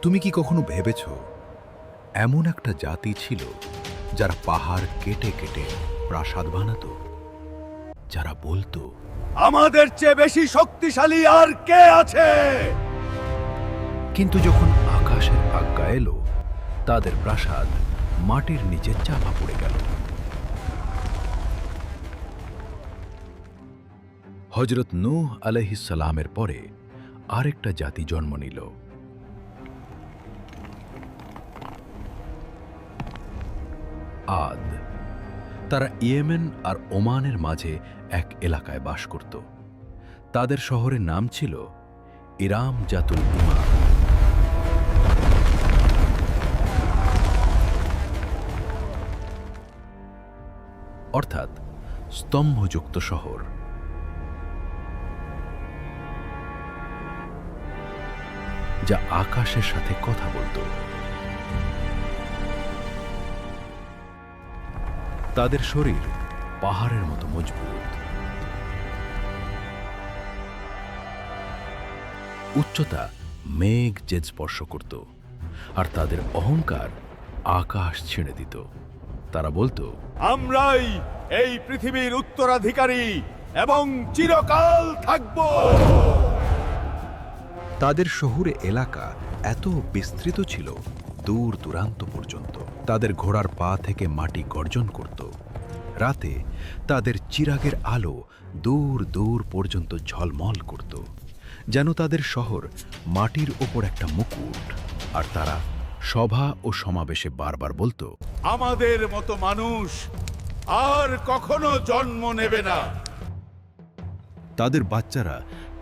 তুমি কি কখনো ভেবেছ এমন একটা জাতি ছিল যারা পাহাড় কেটে কেটে প্রাসাদ বানাতো, যারা বলতো আমাদের চেয়ে বেশি শক্তিশালী আর কে আছে? কিন্তু যখন আকাশের আজ্ঞা এলো তাদের প্রাসাদ মাটির নিচে চাপা পড়ে গেল। হযরত নূহ আলাইহিস সালামের পরে আরেকটা জাতি জন্ম নিল। আদ। তারা ইয়েমেন আর ওমানের মাঝে এক এলাকায় বাস করত। তাদের শহরের নাম ছিল ইরাম জাতুল ইমাম। অর্থাৎ স্তম্ভযুক্ত শহর। যা আকাশের সাথে কথা বলতো। তাদের শরীর পাহাড়ের মতো মজবুত, উচ্চতা মেঘ যে স্পর্শ করত, আর তাদের অহংকার আকাশ ছেড়ে দিত। তারা বলতো, আমরাই এই পৃথিবীর উত্তরাধিকারী এবং চিরকাল থাকব। তাদের শহুরে এলাকা এত বিস্তৃত ছিল দূর দূরান্ত পর্যন্ত। তাদের ঘোড়ার পা থেকে মাটি গর্জন করত। রাতে তাদের চিরাগের আলো দূর দূর পর্যন্ত ঝলমল করত, যেন তাদের শহর মাটির ওপর একটা মুকুট। আর তারা সভা ও সমাবেশে বারবার বলতো, আমাদের মতো মানুষ আর কখনো জন্ম নেবে না। তাদের বাচ্চারা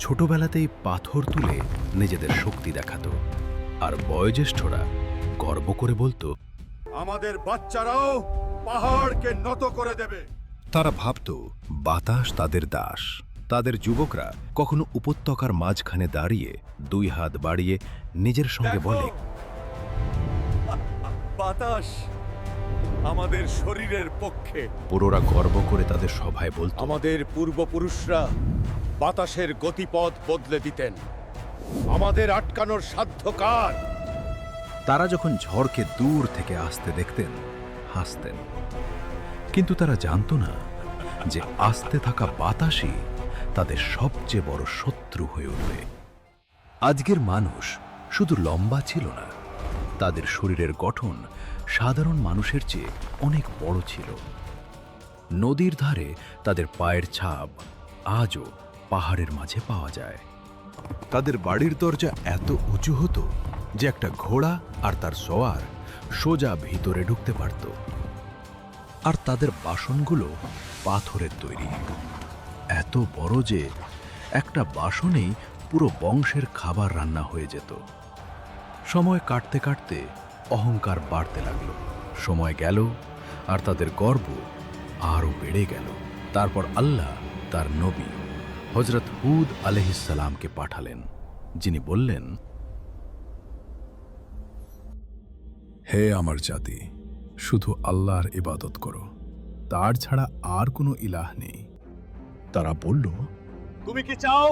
ছোটবেলাতেই পাথর তুলে নিজেদের শক্তি দেখাতো, আর বয়োজ্যেষ্ঠরা গর্ব করে বলতো, আমাদের বাচ্চারাও পাহাড়কে নত করে দেবে। তারা ভাবত বাতাস তাদের দাস। তাদের যুবকরা কখনো উপত্যকার মাঝখানে দাঁড়িয়ে দুই হাত বাড়িয়ে নিজের সঙ্গে বলে, বাতাস আমাদের শরীরের পক্ষে। পুরোরা গর্ব করে তাদের সভায় বলতো, আমাদের পূর্বপুরুষরা বাতাসের গতিপথ বদলে দিতেন। আমাদের আটকানোর সাধ্য কার? তারা যখন ঝড়কে দূর থেকে আসতে দেখতেন হাসতেন। কিন্তু তারা জানতো না যে আসতে থাকা বাতাসই তাদের সবচেয়ে বড় শত্রু হয়ে উঠবে। আজকের মানুষ শুধু লম্বা ছিল না, তাদের শরীরের গঠন সাধারণ মানুষের চেয়ে অনেক বড় ছিল। নদীর ধারে তাদের পায়ের ছাপ আজও পাহাড়ের মাঝে পাওয়া যায়। তাদের বাড়ির দরজা এত উঁচু হতো যে একটা ঘোড়া আর তার সওয়ার সোজা ভিতরে ঢুকতে পারত। আর তাদের বাসনগুলো পাথরের তৈরি, এত বড় যে একটা বাসনেই পুরো বংশের খাবার রান্না হয়ে যেত। সময় কাটতে কাটতে অহংকার বাড়তে লাগলো। সময় গেল আর তাদের গর্ব আরও বেড়ে গেল। তারপর আল্লাহ তার নবী হযরত হুদ আলাইহিস সালামকে পাঠালেন, যিনি বললেন, হে আমার জাতি, শুধু আল্লাহর ইবাদত করো, তার ছাড়া আর কোনো ইলাহ নেই। তারা বলল, তুমি কি চাও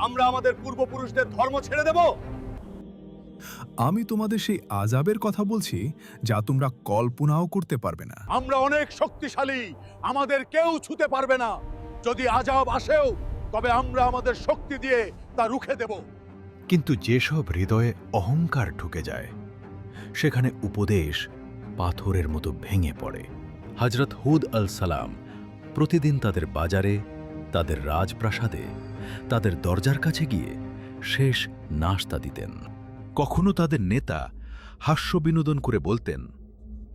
আমরা আমাদের পূর্বপুরুষদের ধর্ম ছেড়ে দেব? আমি তোমাদের সেই আযাবের কথা বলছি যা তোমরা কল্পনাও করতে পারবে না। আমরা অনেক শক্তিশালী, আমাদের কেউ ছুতে পারবে না। যদি আযাব আসেও তবে আমরা আমাদের শক্তি দিয়ে তা রুখে দেব। কিন্তু যেসব হৃদয়ে অহংকার ঢুকে যায় সেখানে উপদেশ পাথরের মতো ভেঙে পড়ে। হযরত হুদ আল সালাম প্রতিদিন তাদের বাজারে, তাদের রাজপ্রাসাদে, তাদের দরজার কাছে গিয়ে শেষ নাশতা দিতেন। কখনো তাদের নেতা হাস্য বিনোদন করে বলতেন,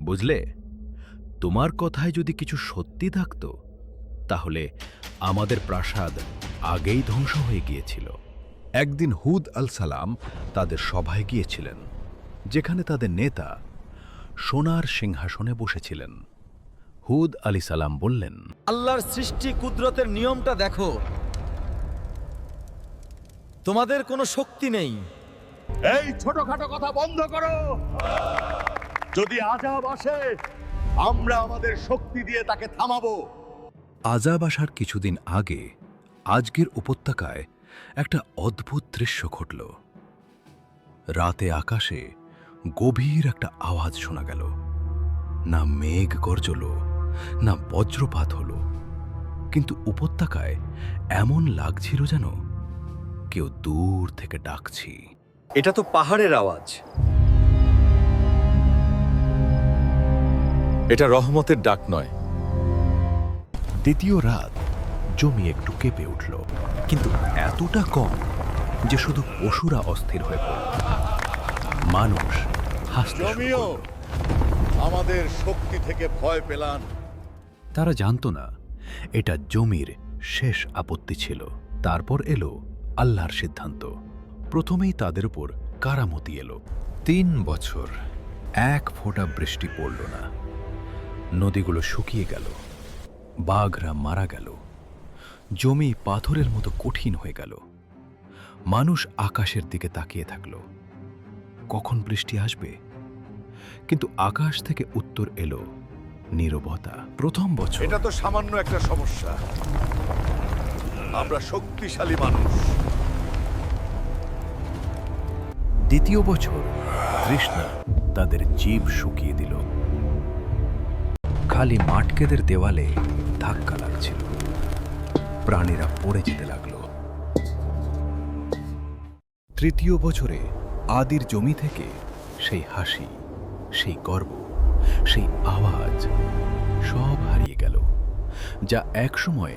বুঝলে, তোমার কথায় যদি কিছু সত্যি থাকত তাহলে আমাদের প্রাসাদ আগেই ধ্বংস হয়ে গিয়েছিল। একদিন হুদ আল সালাম তাদের সভায় গিয়েছিলেন, যেখানে তাদের নেতা সোনার সিংহাসনে বসেছিলেন। হুদ আলী সালাম বললেন, আল্লাহর সৃষ্টি কুদরতের নিয়মটা দেখো। তোমাদের কোনো শক্তি নেই। এই ছোটখাটো কথা বন্ধ করো। যদি আযাব আসে আমরা আমাদের শক্তি দিয়ে তাকে থামাবো। আযাব আসার কিছুদিন আগে আজকের উপত্যকায় একটা অদ্ভুত দৃশ্য ঘটল। রাতে আকাশে গভীর একটা আওয়াজ শোনা গেল। না মেঘ গর্জল, না বজ্রপাত হলো, কিন্তু উপত্যকায় এমন লাগছিল যেন কেউ দূর থেকে ডাকছি। এটা তো পাহাড়ের আওয়াজ। এটা রহমতের ডাক নয়। দ্বিতীয় রাত জমি একটু কেঁপে উঠল, কিন্তু এতটা কম যে শুধু পশুরা অস্থির হয়ে পড়ল। মানুষ হাসতে শুরু জমিও করল। আমাদের শক্তি থেকে ভয় পেলান। তারা জানতো না এটা জমির শেষ আপত্তি ছিল। তারপর এলো আল্লাহর সিদ্ধান্ত। প্রথমেই তাদের উপর কারামতি এলো। 3 বছর এক ফোঁটা বৃষ্টি পড়ল না। নদীগুলো শুকিয়ে গেল, বাঘরা মারা গেল, জমি পাথরের মতো কঠিন হয়ে গেল। মানুষ আকাশের দিকে তাকিয়ে থাকল, কখন বৃষ্টি আসবে। কিন্তু আকাশ থেকে উত্তর এলো নীরবতা। প্রথম বছর এটা তো সামান্য একটা সমস্যা, আমরা শক্তিশালী মানুষ। দ্বিতীয় বছর তৃষ্ণা তাদের জীব শুকিয়ে দিল। খালি মাটকেদের দেওয়ালে ধাক্কা লাগছিল, প্রাণীরা পড়ে যেতে লাগল। তৃতীয় বছরে আদির জমি থেকে সেই হাসি, সেই গর্ব, সেই আওয়াজ সব হারিয়ে গেল, যা একসময়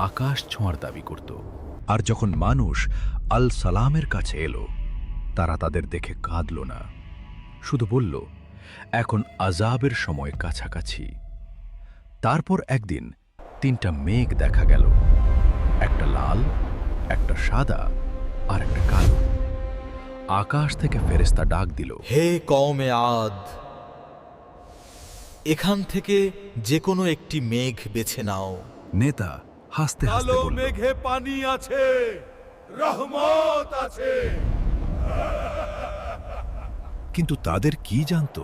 আকাশ ছোঁয়ার দাবি করত। আর যখন মানুষ আল সালামের কাছে এলো, তারা তাদের দেখে কাঁদল না, শুধু বলল, এখন আযাবের সময় কাছাকাছি। তারপর একদিন 3টা মেঘ দেখা গেল, একটা লাল, একটা সাদা আর একটা কালো। আকাশ থেকে ফেরেশতা ডাক দিল, হে কওমে আদ, এখান থেকে যে কোনো একটি মেঘ বেছে নাও। নেতা হাসতে হাসতে বলল, মেঘে পানি আছে, রহমত আছে। কিন্তু তাদের কি জানতো,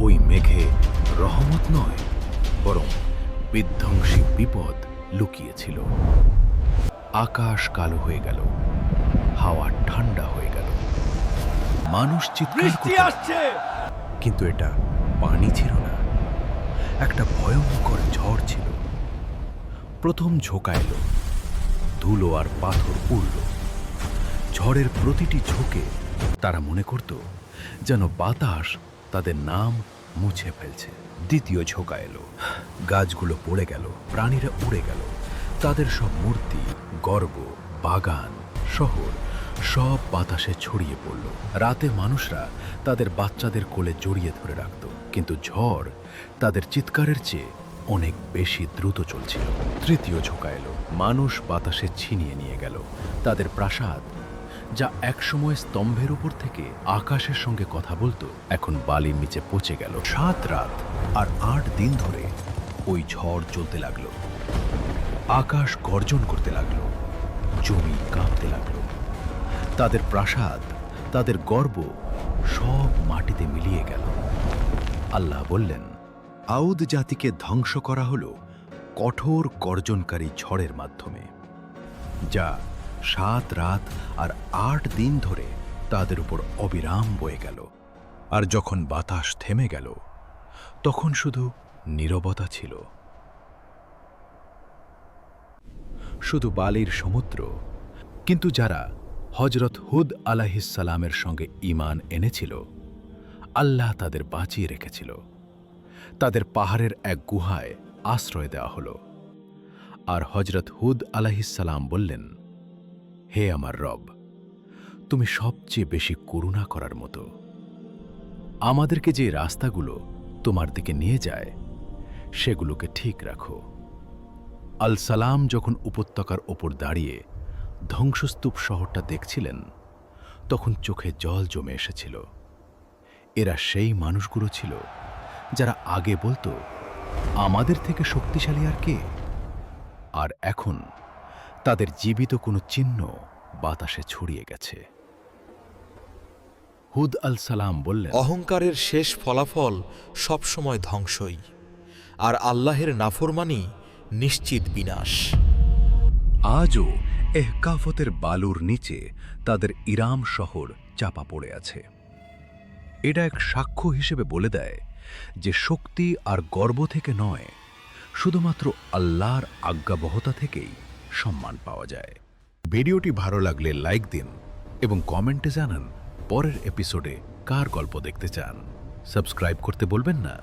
ওই মেঘে রহমত নয়, বরং বিধ্বংসী বিপদ লুকিয়েছিল। আকাশ কালো হয়ে গেল, হাওয়া ঠান্ডা হয়ে গেল, মানুষ চিৎকার করতে লাগলো। কিন্তু এটা পানি ছিল না, একটা ভয়ঙ্কর ঝড় ছিল। প্রথম ঝোঁকা এলো, ধুলো আর পাথর উড়ল। ঝড়ের প্রতিটি ঝোঁকে তারা মনে করত যেন বাতাস তাদের নাম মুছে ফেলছে। দ্বিতীয় ঝোঁকা এলো, গাছগুলো পড়ে গেল, প্রাণীরা উড়ে গেল, তাদের সব মূর্তি, গর্ব, বাগান, শহর সব বাতাসে ছড়িয়ে পড়ল। রাতে মানুষরা তাদের বাচ্চাদের কোলে জড়িয়ে ধরে রাখত, কিন্তু ঝড় তাদের চিৎকারের চেয়ে অনেক বেশি দ্রুত চলছিল। তৃতীয় ঝোঁকা এলো, মানুষ বাতাসে ছিনিয়ে নিয়ে গেল তাদের প্রাসাদ, যা একসময় স্তম্ভের উপর থেকে আকাশের সঙ্গে কথা বলতো, এখন বালির নিচে পচে গেল। 7 রাত আর 8 দিন ধরে ওই ঝড় চলতে লাগলো। আকাশ গর্জন করতে লাগলো, জমি কাঁপতে লাগলো, তাদের প্রাসাদ, তাদের গর্ব সব মাটিতে মিলিয়ে গেল। আল্লাহ বললেন, আউদ জাতিকে ধ্বংস করা হলো কঠোর গর্জনকারী ঝড়ের মাধ্যমে, যা 7 রাত আর 8 দিন ধরে তাদের উপর অবিরাম বয়ে গেল। আর যখন বাতাস থেমে গেল, তখন শুধু নীরবতা ছিল, শুধু বালির সমুদ্র। কিন্তু যারা হযরত হুদ আলাইহিসসালামের সঙ্গে ঈমান এনেছিল, আল্লাহ তাদের বাঁচিয়ে রেখেছিল। তাদের পাহাড়ের এক গুহায় আশ্রয় দেওয়া হলো। আর হযরত হুদ আলাইহিসসালাম বললেন, হে আমার রব, তুমি সবচেয়ে বেশি করুণা করার মতো। আমাদেরকে যে রাস্তাগুলো তোমার দিকে নিয়ে যায়, সেগুলোকে ঠিক রাখো। আল সালাম যখন উপত্যকার ওপর দাঁড়িয়ে ধ্বংসস্তূপ শহরটা দেখছিলেন, তখন চোখে জল জমে এসেছিল। এরা সেই মানুষগুলো ছিল যারা আগে বলতো, আমাদের থেকে শক্তিশালী আর কে? আর এখন তাদের জীবিত কোনো চিহ্ন বাতাসে ছড়িয়ে গেছে। হুদ আল সালাম বললেন, অহংকারের শেষ ফলাফল সবসময় ধ্বংসই, আর আল্লাহের নাফরমানি নিশ্চিত বিনাশ। আজও এহকাফতের বালুর নিচে তাদের ইরাম শহর চাপা পড়ে আছে। এটা এক সাক্ষ্য হিসেবে বলে দেয় যে শক্তি আর গর্ব থেকে নয়, শুধুমাত্র আল্লাহর আজ্ঞাবহতা থেকেই সম্মান পাওয়া যায়। ভিডিওটি ভালো লাগলে লাইক দিন এবং কমেন্টে জানান পরের এপিসোডে কার গল্প দেখতে চান। সাবস্ক্রাইব করতে বলবেন না।